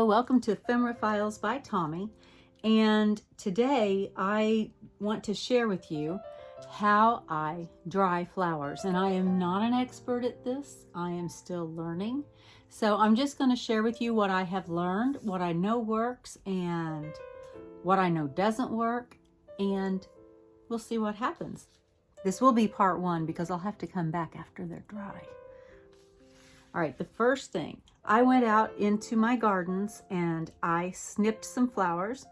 Hello, welcome to Ephemera Files by Tommy, and today I want to share with you how I dry flowers. And I am not an expert at this. I am still learning. So I'm just going to share with you what I have learned, what I know works, and what I know doesn't work, and we'll see what happens. This will be part one because I'll have to come back after they're dry. All right, the first thing, I went out into my gardens and I snipped some flowers.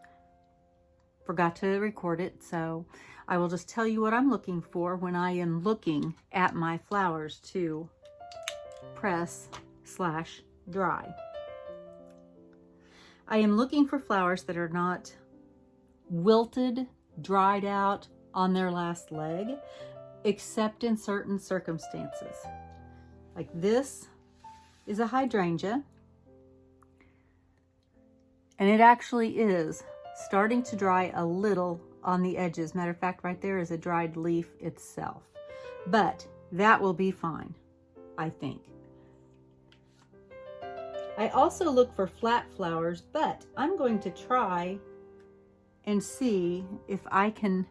Forgot to record it, so I will just tell you what I'm looking for when I am looking at my flowers to press/dry. I am looking for flowers that are not wilted, dried out on their last leg, except in certain circumstances. Like this is a hydrangea, and it actually is starting to dry a little on the edges. Matter of fact, right there is a dried leaf itself, but that will be fine, I think. I also look for flat flowers, but I'm going to try and see if I can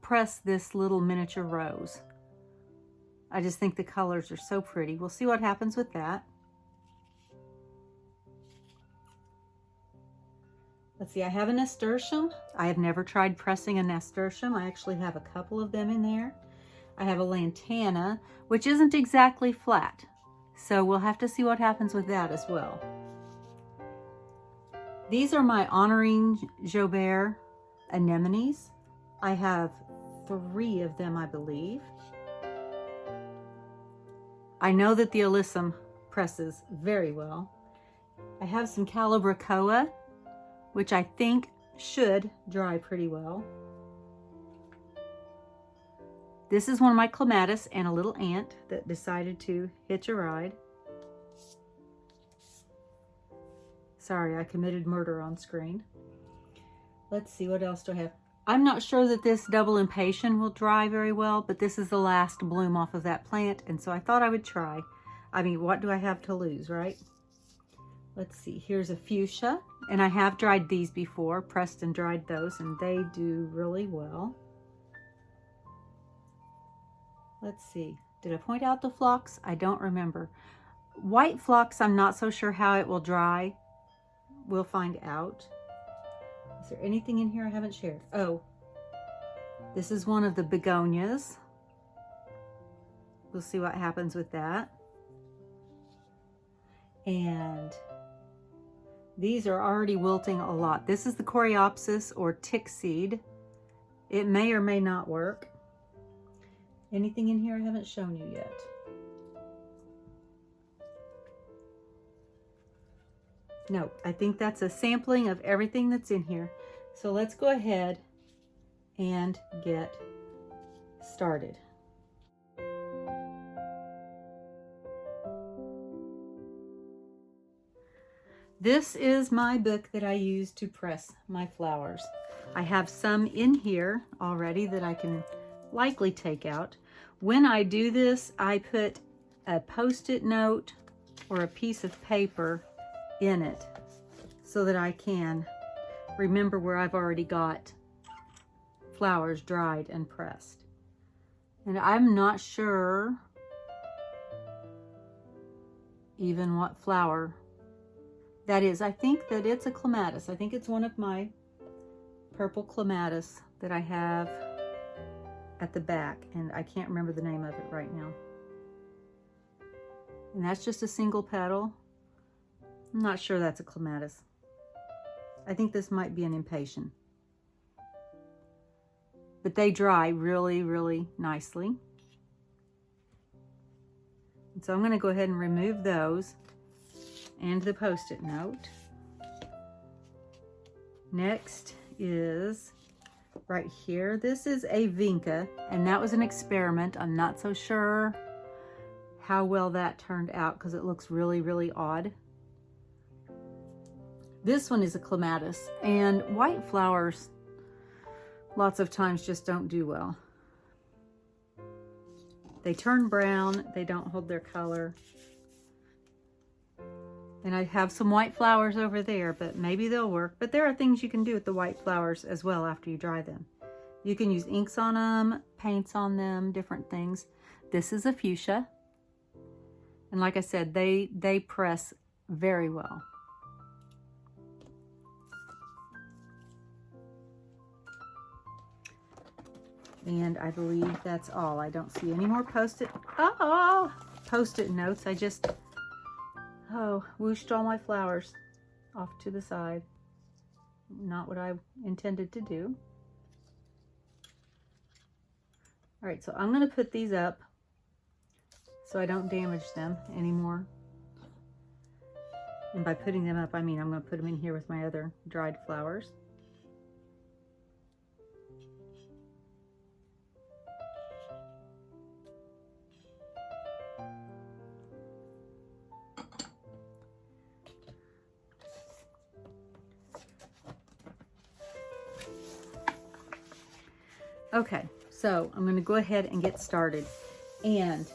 press this little miniature rose. I just think the colors are so pretty. We'll see what happens with that. Let's see, I have a nasturtium. I have never tried pressing a nasturtium. I actually have a couple of them in there. I have a lantana, which isn't exactly flat. So we'll have to see what happens with that as well. These are my honoring Joubert anemones. I have 3 of them, I believe. I know that the alyssum presses very well. I have some calibrachoa, which I think should dry pretty well. This is one of my clematis and a little ant that decided to hitch a ride. Sorry, I committed murder on screen. Let's see, what else do I have? I'm not sure that this double impatient will dry very well, but this is the last bloom off of that plant, and so I thought I would try. I mean, what do I have to lose, right? Let's see, here's a fuchsia, and I have dried these before, pressed and dried those, and they do really well. Let's see, did I point out the phlox? I don't remember. White phlox, I'm not so sure how it will dry. We'll find out. Is there anything in here I haven't shared? Oh, this is one of the begonias. We'll see what happens with that. And these are already wilting a lot. This is the coreopsis or tick seed. It may or may not work. Anything in here I haven't shown you yet? No, I think that's a sampling of everything that's in here. So let's go ahead and get started. This is my book that I use to press my flowers. I have some in here already that I can likely take out. When I do this, I put a Post-it note or a piece of paper in it so that I can remember where I've already got flowers dried and pressed. And I'm not sure even what flower that is. I think that it's a clematis. I think it's one of my purple clematis that I have at the back, and I can't remember the name of it right now. And that's just a single petal. I'm not sure that's a clematis. I think this might be an impatient. But they dry really, really nicely. And so I'm going to go ahead and remove those and the Post-it note. Next is right here. This is a vinca, and that was an experiment. I'm not so sure how well that turned out because it looks really, really odd. This one is a clematis, and white flowers lots of times just don't do well. They turn brown, they don't hold their color. And I have some white flowers over there, but maybe they'll work. But there are things you can do with the white flowers as well after you dry them. You can use inks on them, paints on them, different things. This is a fuchsia. And like I said, they press very well. And I believe that's all. I don't see any more post-it notes. I just, whooshed all my flowers off to the side. Not what I intended to do. All right, so I'm gonna put these up so I don't damage them anymore. And by putting them up, I mean I'm gonna put them in here with my other dried flowers. Okay, so I'm going to go ahead and get started. And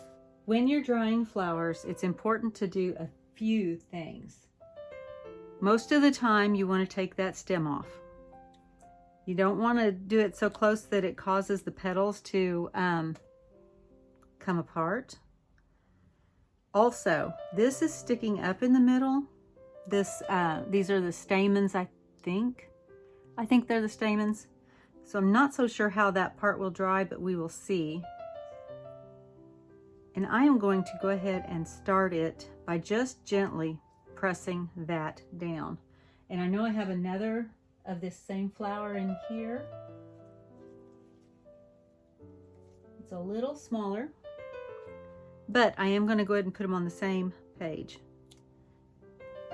when you're drying flowers, it's important to do a few things. Most of the time, you want to take that stem off. You don't want to do it so close that it causes the petals to come apart. Also, this is sticking up in the middle. These are the stamens, I think. I think they're the stamens. So I'm not so sure how that part will dry, but we will see. And I am going to go ahead and start it by just gently pressing that down. And I know I have another of this same flower in here. It's a little smaller, but I am going to go ahead and put them on the same page.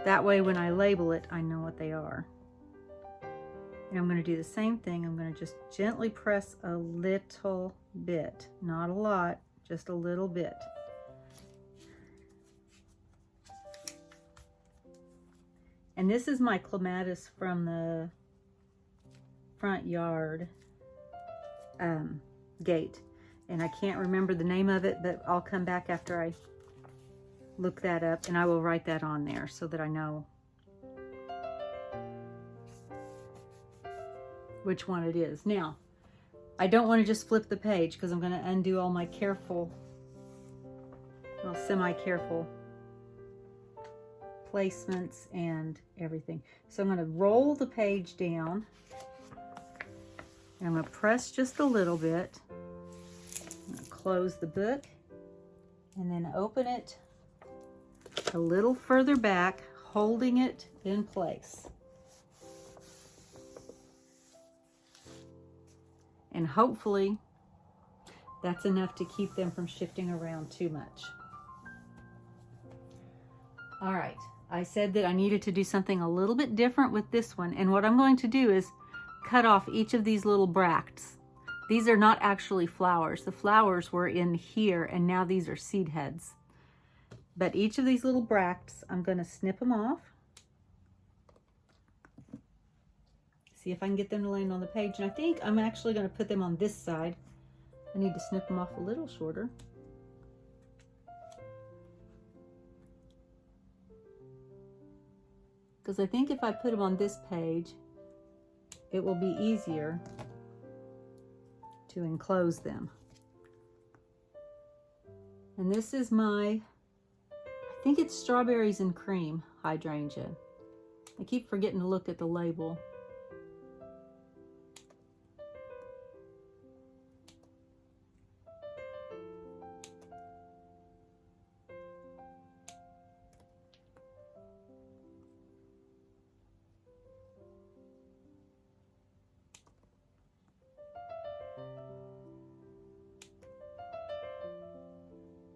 That way when I label it, I know what they are. And I'm going to do the same thing. I'm going to just gently press a little bit, not a lot, just a little bit. And this is my clematis from the front yard gate. And I can't remember the name of it, but I'll come back after I look that up and I will write that on there so that I know which one it is. Now, I don't want to just flip the page because I'm going to undo all my careful, well, semi-careful placements and everything. So I'm going to roll the page down. And I'm going to press just a little bit. I'm going to close the book and then open it a little further back, holding it in place. And hopefully that's enough to keep them from shifting around too much. All right, I said that I needed to do something a little bit different with this one. And what I'm going to do is cut off each of these little bracts. These are not actually flowers. The flowers were in here and now these are seed heads. But each of these little bracts, I'm going to snip them off. See if I can get them to land on the page. And I think I'm actually going to put them on this side. I need to snip them off a little shorter. Because I think if I put them on this page, it will be easier to enclose them. And this is my, I think it's strawberries and cream hydrangea. I keep forgetting to look at the label.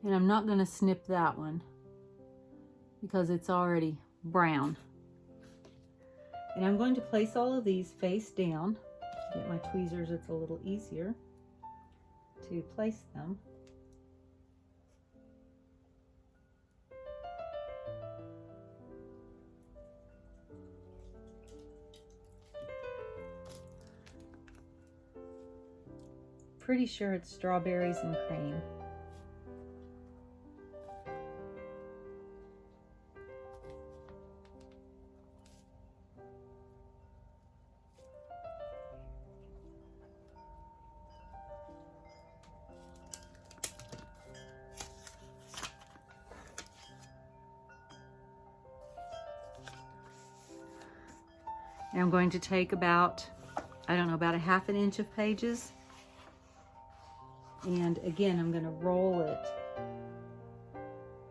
And I'm not going to snip that one because it's already brown. And I'm going to place all of these face down. To get my tweezers, it's a little easier to place them. Pretty sure it's strawberries and cream. And I'm going to take about, I don't know, about a ½ inch of pages. And again, I'm going to roll it.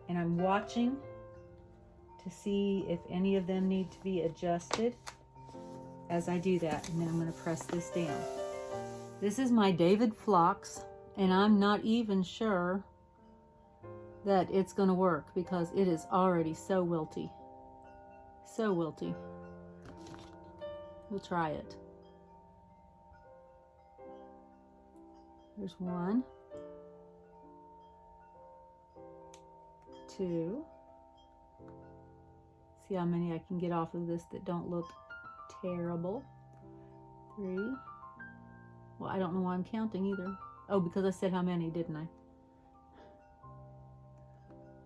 And I'm watching to see if any of them need to be adjusted as I do that. And then I'm going to press this down. This is my David Phlox, and I'm not even sure that it's going to work because it is already so wilty. So wilty. We'll try it. There's 1, 2. See how many I can get off of this that don't look terrible. 3. Well, I don't know why I'm counting either. Oh, because I said how many, didn't I?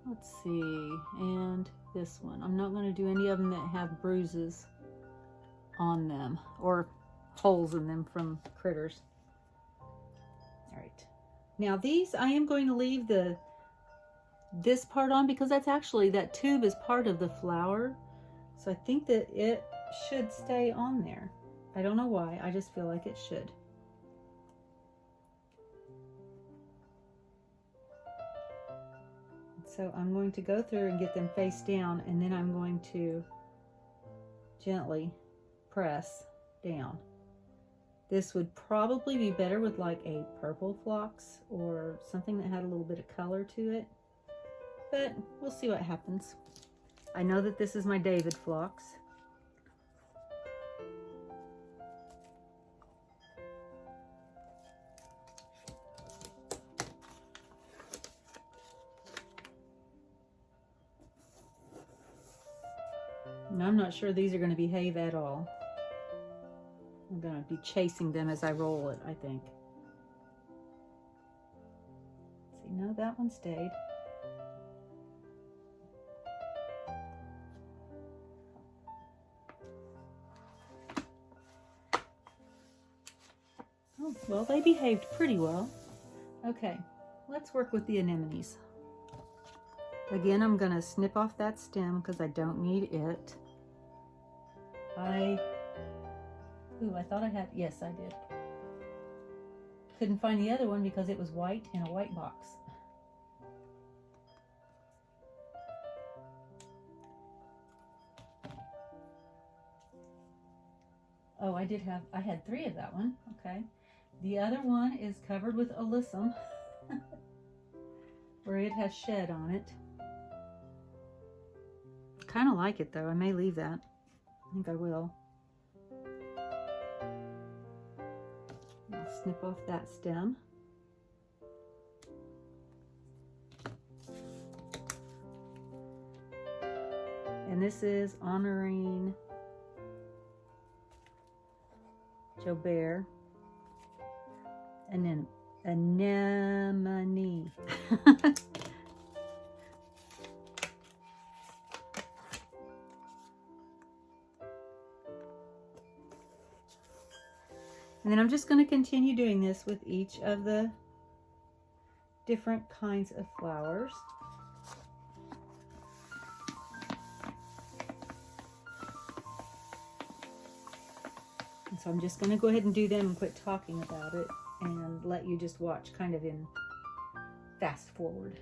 Let's see. And this one. I'm not going to do any of them that have bruises on them or holes in them from critters. All right. Now these, I am going to leave this part on because that's actually, that tube is part of the flower. So I think that it should stay on there. I don't know why, I just feel like it should. So I'm going to go through and get them face down, and then I'm going to gently press down. This would probably be better with like a purple phlox or something that had a little bit of color to it, but we'll see what happens. I know that this is my David Phlox. And I'm not sure these are going to behave at all. I'm going to be chasing them as I roll it, I think. See, no, that one stayed. Oh, well, they behaved pretty well. Okay, let's work with the anemones. Again, I'm going to snip off that stem because I don't need it. I thought I had, yes, I did. Couldn't find the other one because it was white in a white box. Oh, I had 3 of that one, okay. The other one is covered with alyssum, where it has shed on it. Kind of like it though, I may leave that. I think I will. I'll snip off that stem. And this is honoring Jobert and then anemone. And then I'm just going to continue doing this with each of the different kinds of flowers. And so I'm just going to go ahead and do them and quit talking about it and let you just watch kind of in fast forward.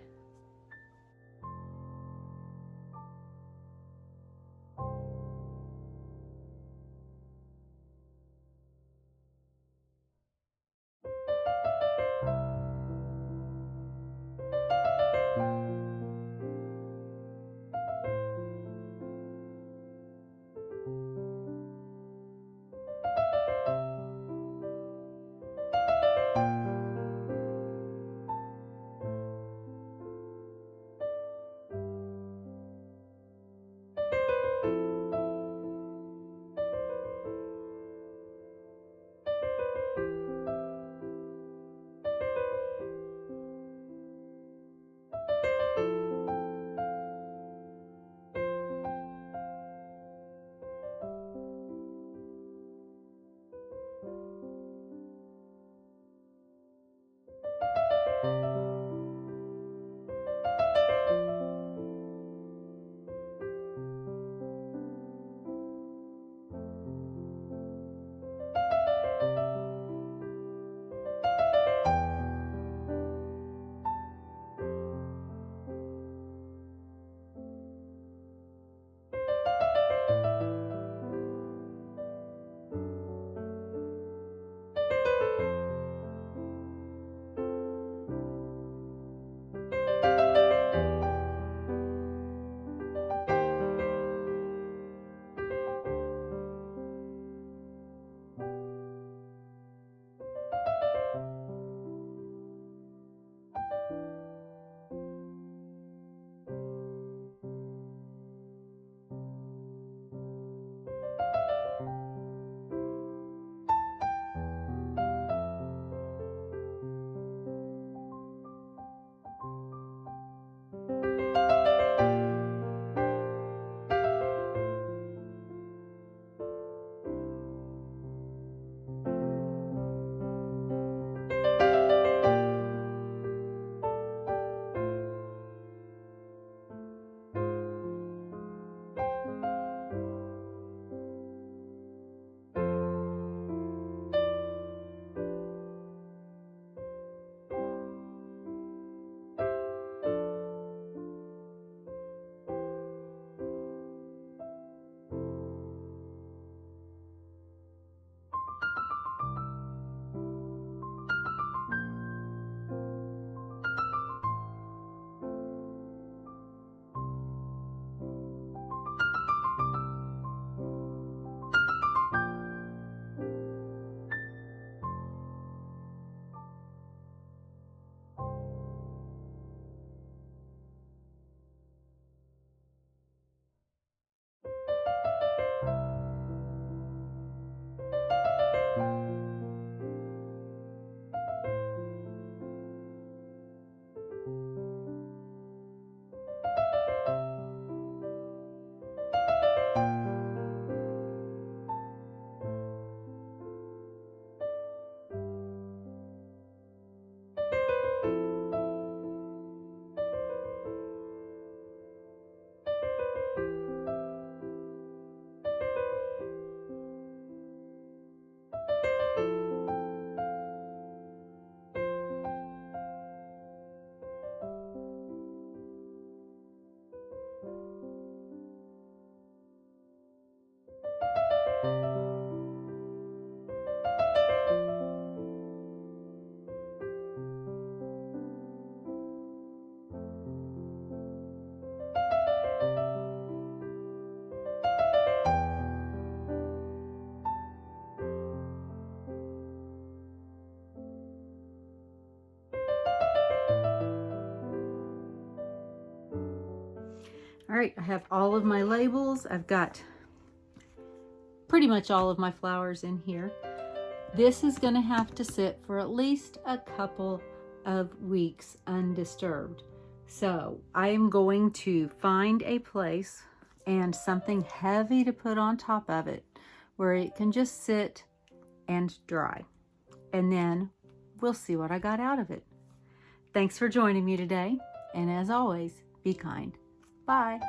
All right, I have all of my labels. I've got pretty much all of my flowers in here. This is going to have to sit for at least a couple of weeks undisturbed. So I am going to find a place and something heavy to put on top of it where it can just sit and dry. And then we'll see what I got out of it. Thanks for joining me today. And as always, be kind. Bye.